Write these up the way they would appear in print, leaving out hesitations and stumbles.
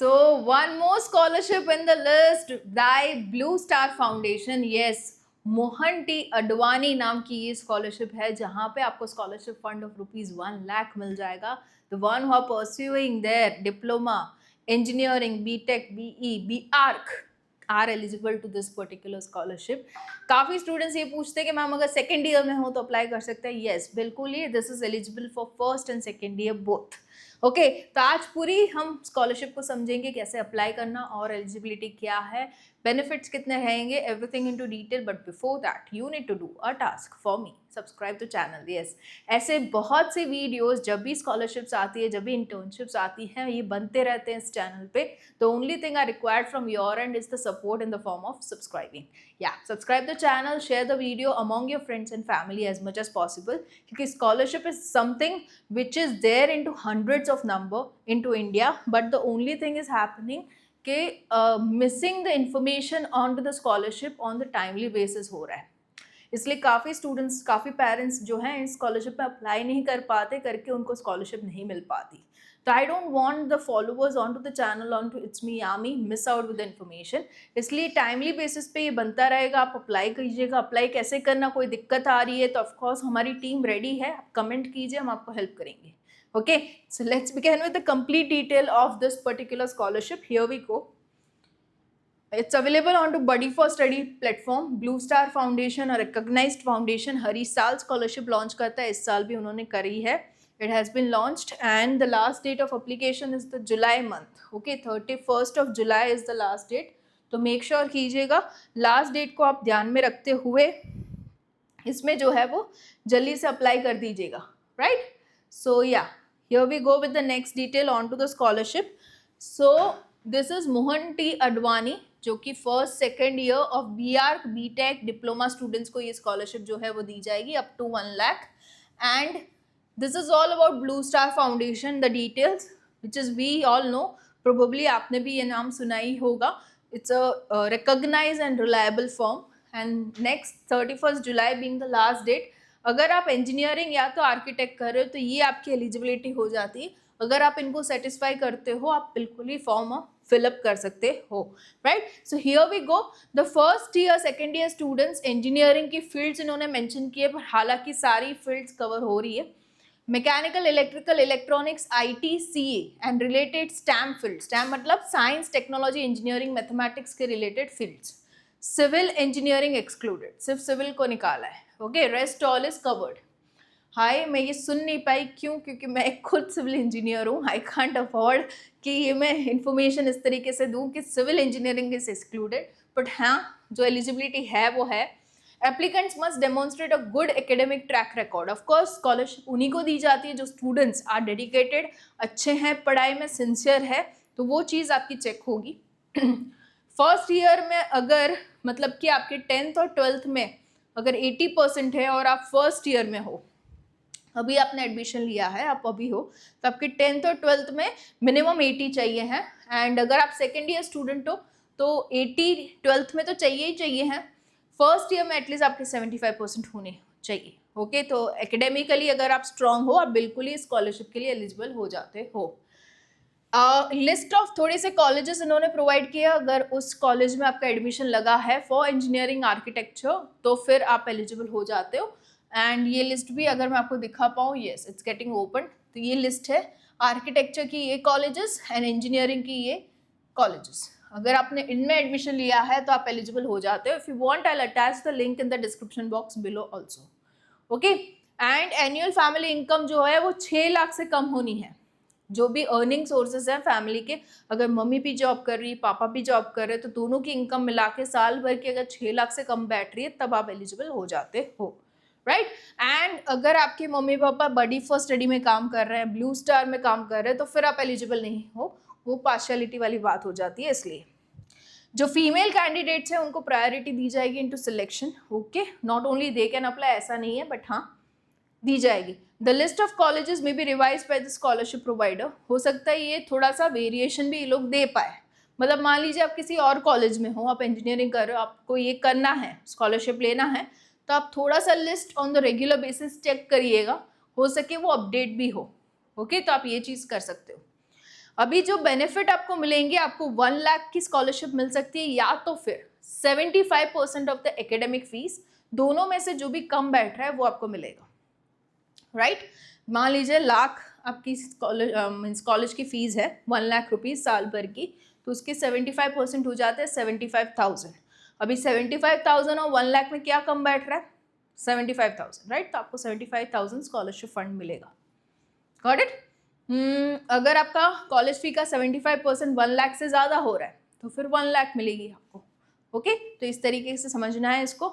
So one more scholarship in the list by Blue Star Foundation. Yes, Mohan T Advani नाम की ये scholarship है जहां पे आपको स्कॉलरशिप फंड ऑफ ₹1 लाख मिल जाएगा. The one who are pursuing their diploma engineering BTech BE B arch are eligible to this particular scholarship. काफ़ी स्टूडेंट्स ये पूछते हैं कि मैम अगर सेकेंड ईयर में हो तो अप्लाई कर सकते हैं. येस, बिल्कुल ही this is eligible for first and second year both. Okay, तो आज पूरी हम स्कॉलरशिप को समझेंगे, कैसे अप्लाई करना और एलिजिबिलिटी क्या है, बेनिफिट्स कितने रहेंगे, everything into detail. But before that you need to do a task for me, subscribe to channel. Yes, ऐसे बहुत सी वीडियोस जब भी स्कॉलरशिप्स आती है, जब भी इंटर्नशिप्स आती हैं, ये बनते रहते हैं इस चैनल पे. The only thing I required from your end is the support in the form of subscribing. या subscribe the channel, share the video among your friends and family as much as possible, क्योंकि scholarship is something which is there into hundreds of number into India, but the only thing is happening कि missing the information onto the scholarship on the timely basis हो रहा है. इसलिए काफ़ी students, काफ़ी parents जो हैं इस स्कॉलरशिप पे अप्लाई नहीं कर पाते, करके उनको स्कॉलरशिप नहीं मिल पाती. तो I don't want the followers on to the channel on to it's me यामी मिस आउट विद इन्फॉर्मेशन. इसलिए टाइमली बेसिस पे ये बनता रहेगा. आप अप्लाई कीजिएगा. अप्लाई कैसे करना, कोई दिक्कत आ रही है तो ऑफकोर्स हमारी टीम रेडी है, आप कमेंट कीजिए, हम आपको हेल्प करेंगे. Okay, so let's begin with the complete detail of this particular scholarship. Here we go. It's available on to Buddy for Study platform. Blue Star Foundation और recognized foundation हर साल scholarship launch करता है. इस साल भी उन्होंने करी है. It has been launched and the last date of application is the July month. Okay, 31st of July is the last date. तो make sure कीजिएगा, last date को आप ध्यान में रखते हुए इसमें जो है वो जल्दी से अप्लाई कर दीजिएगा. Right? So yeah, here we go with the next detail on to the scholarship. So this is Mohan T Advani, जो कि first second year of B arch B tech diploma students को ये स्कॉलरशिप जो है वो दी जाएगी up to 1 lakh. And this is all about Blue Star Foundation. The details which is we all know, probably आपने भी ये नाम सुना ही होगा. It's a recognize and reliable form. And next 31st July being the last date. अगर आप engineering या तो आर्किटेक्ट कर रहे हो तो ये आपकी एलिजिबिलिटी हो जाती है. अगर आप इनको सेटिस्फाई करते हो, आप बिल्कुल ही फॉर्म फिलअप कर सकते हो. Right, so here we go. The first year second year students, engineering की फील्ड्स इन्होंने मेंशन किए, पर हालांकि सारी फील्ड्स कवर हो रही है. Mechanical, electrical, electronics, IT, CA and related STEM field. STEM मतलब साइंस, टेक्नोलॉजी, इंजीनियरिंग, मैथमेटिक्स के related fields. Civil engineering excluded, सिर्फ सिविल को निकाला है. Okay, rest all is covered. Hi, मैं ये सुन नहीं पाई, क्यों? क्योंकि मैं खुद सिविल इंजीनियर हूँ. आई कांट अफोर्ड कि ये मैं इन्फॉर्मेशन इस तरीके से दूँ कि civil engineering is excluded. But हाँ, जो एलिजिबिलिटी है वो है. Applicants must demonstrate a good academic track record. Of course scholarship उन्हीं को दी जाती है जो स्टूडेंट्स आर डेडिकेटेड, अच्छे हैं, पढ़ाई में सिंसियर है, तो वो चीज़ आपकी चेक होगी. फर्स्ट ईयर में अगर मतलब कि आपके 10th और 12th में अगर 80% है और आप फर्स्ट ईयर में हो, अभी आपने एडमिशन लिया है, आप अभी हो, तो आपके 10th और 12th में मिनिमम 80 चाहिए हैं. एंड अगर आप सेकेंड ईयर स्टूडेंट हो तो 80 12th में तो चाहिए ही चाहिए हैं. फर्स्ट ईयर में एटलीस्ट आपके 75% होने चाहिए. ओके, तो एकेडमिकली अगर आप स्ट्रांग हो, आप बिल्कुल ही स्कॉलरशिप के लिए एलिजिबल हो जाते हो. लिस्ट ऑफ थोड़े से कॉलेजेस इन्होंने प्रोवाइड किया. अगर उस कॉलेज में आपका एडमिशन लगा है फॉर इंजीनियरिंग आर्किटेक्चर तो फिर आप एलिजिबल हो जाते हो. एंड ये लिस्ट भी अगर मैं आपको दिखा पाऊँ, येस, इट्स गेटिंग ओपन. तो ये लिस्ट है आर्किटेक्चर की ये कॉलेजेस एंड इंजीनियरिंग की ये कॉलेजेस. अगर आपने इनमें एडमिशन लिया है तो आप एलिजिबल हो जाते हो. If you want I will attach the link in the description box below also. Okay, and annual family income जो है वो 6 लाख से कम होनी है. जो भी अर्निंग सोर्सेज हैं फैमिली के, अगर मम्मी भी जॉब कर रही, पापा भी जॉब कर रहे, तो दोनों की इनकम मिला के साल भर की अगर 6 लाख से कम बैठ रही है तब आप एलिजिबल हो जाते हो. राइट, एंड अगर आपके mummy papa buddy for study में काम कर रहे हैं, ब्लू स्टार में काम कर रहे हैं, तो फिर आप एलिजिबल नहीं हो. वो पार्शियलिटी वाली बात हो जाती है. इसलिए जो फीमेल कैंडिडेट्स हैं उनको प्रायोरिटी दी जाएगी into selection. Okay, not only they can apply, ऐसा नहीं है, बट हाँ दी जाएगी. द लिस्ट ऑफ कॉलेजेस में be revise by the scholarship provider. हो सकता है ये थोड़ा सा वेरिएशन भी ये लोग दे पाए. मतलब मान लीजिए आप किसी और कॉलेज में हो, आप इंजीनियरिंग कर रहे हो, आपको ये करना है, स्कॉलरशिप लेना है, तो आप थोड़ा सा list on the regular basis check करिएगा, हो सके वो अपडेट भी हो. ओके, तो आप ये चीज़ कर सकते हो. अभी जो बेनिफिट आपको मिलेंगे, आपको 1 लाख की स्कॉलरशिप मिल सकती है, या तो फिर 75% ऑफ द एकेडमिक फीस, दोनों में से जो भी कम बैठ रहा है वो आपको मिलेगा, राइट। मान लीजिए लाख आपकी कॉलेज की फीस है 1 लाख रुपीज साल भर की, तो उसके 75% हो जाते हैं 75,000। अभी 75,000 और 1 लाख में क्या कम बैठ रहा है? 75,000, राइट। तो आपको 75,000 स्कॉलरशिप फंड मिलेगा। Got it? अगर आपका कॉलेज फी का 75% 1 लाख से ज़्यादा हो रहा है तो फिर 1 लाख मिलेगी आपको। ओके, तो इस तरीके से समझना है इसको।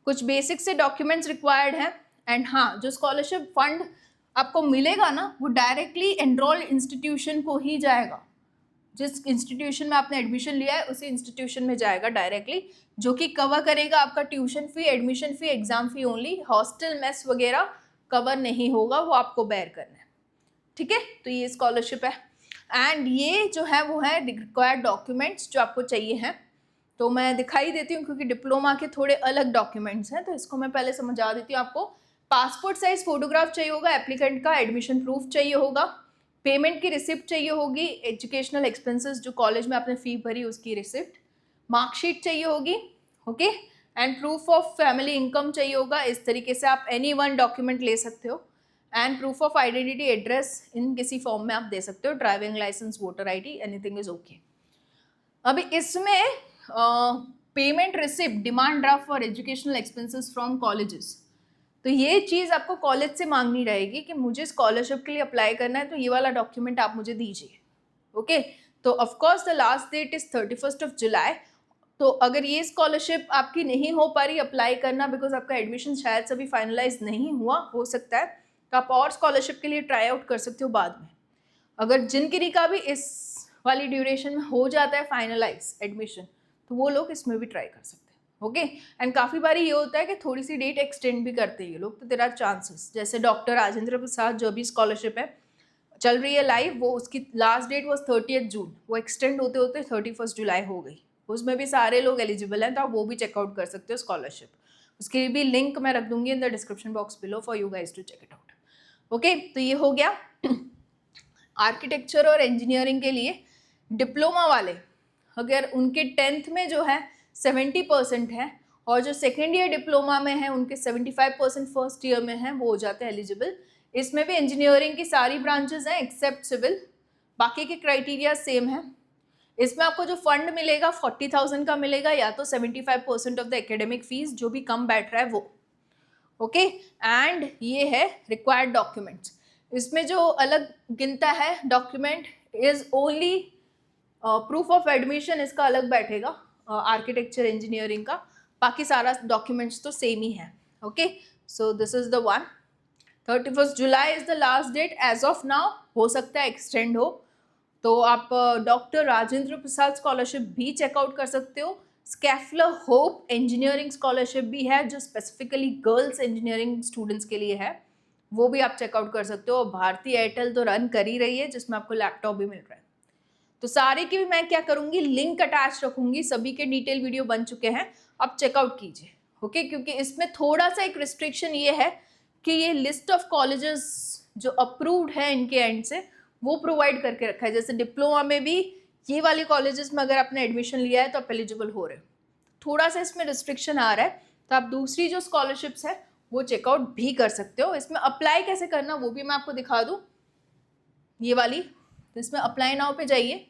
कुछ बेसिक से डॉक्यूमेंट्स रिक्वायर्ड हैं। एंड हाँ, जो स्कॉलरशिप फंड आपको मिलेगा ना, वो डायरेक्टली एनरोल्ड इंस्टीट्यूशन को ही जाएगा। जिस इंस्टीट्यूशन में आपने एडमिशन लिया है उसी इंस्टीट्यूशन में जाएगा डायरेक्टली, जो कि कवर करेगा आपका tuition fee, admission fee, exam फी ओनली। हॉस्टल मेस वगैरह कवर नहीं होगा, वो आपको बेयर करना है। ठीक है, तो ये स्कॉलरशिप है। एंड ये जो है वो है रिक्वायर्ड डॉक्यूमेंट्स जो आपको चाहिए हैं। तो मैं दिखाई देती हूँ क्योंकि डिप्लोमा के थोड़े अलग डॉक्यूमेंट्स हैं, तो इसको मैं पहले समझा देती हूँ आपको। पासपोर्ट साइज फोटोग्राफ चाहिए होगा एप्लीकेंट का, एडमिशन प्रूफ चाहिए होगा, पेमेंट की रिसिप्ट चाहिए होगी, एजुकेशनल एक्सपेंसेस जो कॉलेज में आपने फी भरी उसकी रिसिप्ट, मार्कशीट चाहिए होगी, okay, and proof of family income चाहिए होगा। इस तरीके से आप एनी वन डॉक्यूमेंट ले सकते हो। And proof of identity, address इन किसी फॉर्म में आप दे सकते हो, driving licence, voter ID, anything is okay. अभी इसमें payment receipt, demand draft for educational expenses from colleges, तो ये चीज़ आपको कॉलेज से मांगनी रहेगी कि मुझे स्कॉलरशिप के लिए अप्लाई करना है, तो ये वाला डॉक्यूमेंट आप मुझे दीजिए। ओके, तो of course the last date is 31 July. तो अगर ये स्कॉलरशिप आपकी नहीं हो पा रही अप्लाई करना, बिकॉज आपका एडमिशन शायद से अभी फाइनलाइज नहीं हुआ, हो सकता है, तो आप और स्कॉलरशिप के लिए ट्राई आउट कर सकते हो बाद में। अगर जिनकी का भी इस वाली ड्यूरेशन में हो जाता है फाइनलाइज एडमिशन, तो वो लोग इसमें भी ट्राई कर सकते हैं। ओके, एंड काफ़ी बारी ये होता है कि थोड़ी सी डेट एक्सटेंड भी करते हैं ये लोग, तो तेरा चांसेस, जैसे डॉक्टर राजेंद्र प्रसाद जो भी स्कॉलरशिप है चल रही है लाइव, वो उसकी लास्ट डेट वॉज 30 जून, वो एक्सटेंड होते होते 31 जुलाई हो गई। उसमें भी सारे लोग एलिजिबल हैं, तो आप वो भी चेकआउट कर सकते हो स्कॉलरशिप। उसकी भी लिंक मैं रख दूंगी in the description box below for you guys to check it out. Okay, तो ये हो गया आर्किटेक्चर और इंजीनियरिंग के लिए। डिप्लोमा वाले अगर उनके 10th में जो है 70% है, और जो सेकेंड ईयर डिप्लोमा में है उनके 75% फर्स्ट ईयर में है, वो हो जाते हैं एलिजिबल। इसमें भी इंजीनियरिंग की सारी ब्रांचेस हैं एक्सेप्ट सिविल, बाकी के क्राइटेरिया सेम है। इसमें आपको जो फंड मिलेगा 40,000 का मिलेगा, या तो 75% ऑफ द एकेडमिक फीस जो भी कम बैठ रहा है वो। ओके, एंड ये है रिक्वायर्ड डॉक्यूमेंट्स। इसमें जो अलग गिनता है document is only proof of admission, इसका अलग बैठेगा आर्किटेक्चर इंजीनियरिंग का, बाकी सारा डॉक्यूमेंट्स तो सेम ही है। Okay, so this is the one. 31 July is the last date as of now, हो सकता है एक्सटेंड हो, तो आप डॉक्टर राजेंद्र प्रसाद स्कॉलरशिप भी चेकआउट कर सकते हो। स्कैफलर होप इंजीनियरिंग स्कॉलरशिप भी है जो स्पेसिफिकली गर्ल्स इंजीनियरिंग स्टूडेंट्स के लिए है, वो भी आप चेकआउट कर सकते हो। भारतीय एयरटेल तो रन कर ही रही है, जिसमें आपको लैपटॉप भी मिल रहा है। तो सारे की भी मैं क्या करूंगी, लिंक अटैच रखूंगी, सभी के डिटेल वीडियो बन चुके हैं, आप चेकआउट कीजिए। ओके, क्योंकि इसमें थोड़ा सा एक रिस्ट्रिक्शन ये है कि ये लिस्ट ऑफ कॉलेजेस जो अप्रूव्ड है इनके एंड से वो प्रोवाइड करके रखा है। जैसे डिप्लोमा में भी ये वाले कॉलेजेस में अगर आपने एडमिशन लिया है तो आप एलिजिबल हो रहे हो, थोड़ा सा इसमें रिस्ट्रिक्शन आ रहा है, तो आप दूसरी जो स्कॉलरशिप्स है वो चेकआउट भी कर सकते हो। इसमें अप्लाई कैसे करना वो भी मैं आपको दिखा दूँ, ये वाली, तो इसमें अप्लाई नाउ पे जाइए।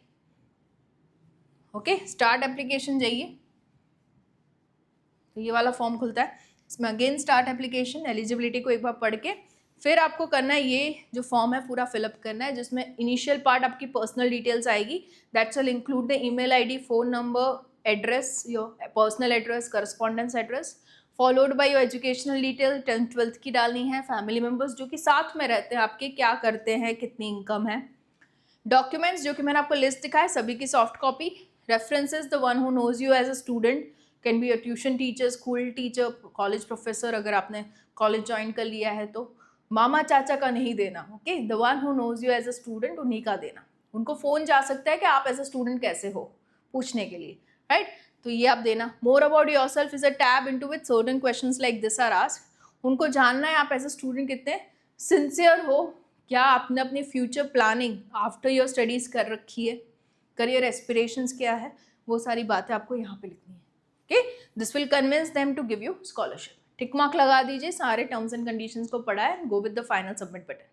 ओके, स्टार्ट एप्लीकेशन जाइए, तो ये वाला फॉर्म खुलता है। इसमें अगेन स्टार्ट एप्लीकेशन, एलिजिबिलिटी को एक बार पढ़ के फिर आपको करना है ये जो फॉर्म है पूरा फिलअप करना है, जिसमें इनिशियल पार्ट आपकी पर्सनल डिटेल्स आएगी, that's will include the email ID, phone number, address, your personal address, correspondence address, followed by your educational detail, 10th 12th की डालनी है, फैमिली मेम्बर्स जो कि साथ में रहते हैं आपके, क्या करते हैं, कितनी इनकम है, डॉक्यूमेंट्स जो कि मैंने आपको लिस्ट दिखाया सभी की soft copy, references, the one who knows you as a student, can be a tuition teacher, school teacher, college professor अगर आपने कॉलेज ज्वाइन कर लिया है तो, मामा चाचा का नहीं देना। Okay, the one who knows you as a student उन्हीं का देना। उनको फ़ोन जा सकता है कि आप एज अ स्टूडेंट कैसे हो पूछने के लिए, राइट, तो ये आप देना। More about yourself is a tab into which certain questions like this are asked. उनको जानना है आप एज अ स्टूडेंट कितने सिंसियर हो, क्या आपने अपनी future planning after your studies कर रखी है, करियर एस्पिरेशंस क्या है, वो सारी बातें आपको यहाँ पे लिखनी है. Okay, this will convince them to give you scholarship. Tick mark लगा दीजिए, सारे टर्म्स एंड कंडीशंस को पढ़ा है, go with the final submit button.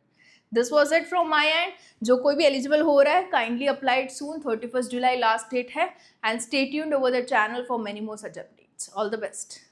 This was it from my end. जो कोई भी एलिजिबल हो रहा है, kindly applied soon, 31 July last date है, and stay tuned over the channel for many more such updates. All the best.